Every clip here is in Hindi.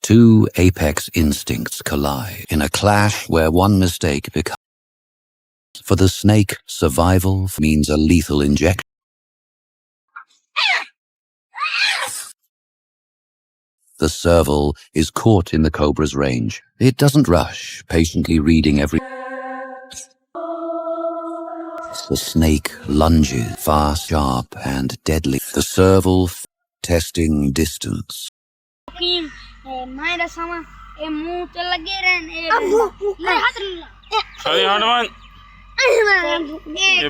Two apex instincts collide in a clash where one mistake becomes. For the snake, survival means a lethal injection. The serval is caught in the cobra's range. It doesn't rush, patiently reading every. The snake lunges, fast, sharp, and deadly. The serval testing distance. ये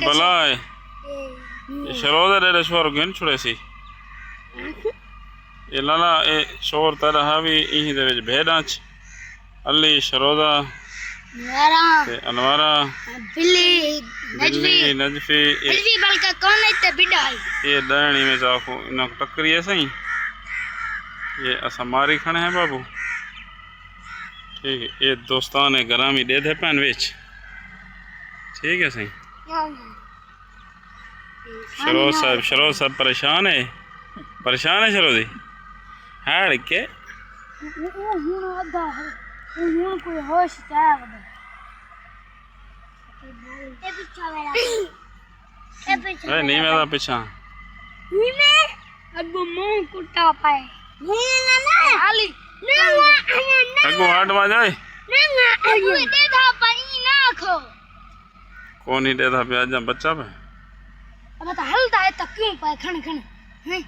बला है ये शरोदा दे शोर गन छुड़े सी ये लाला ये शोर तरह हावी इही दे विच भेडांच अली शरोदा ते अनवारा बिल्ली नजफी बल्कि कौन है ते बिड़ा है ये दाणी में जाखो इना टक्करी है सही ये असा मारी खणे हैं बाबू ठीक है ये दोस्तान है गरामी दे दे पैन विच ठीक है सही शरोद साहब परेशान है शरोदी हाड़ के कोई होश नहीं मैं पीछा अगो मुंह कुटा पाए हाली अगो हाट में जाए दे था पानी ना खो कौन ही दे था पे आजा बच्चा पे अब तो हलता है तो क्यों पाए खण खण हैं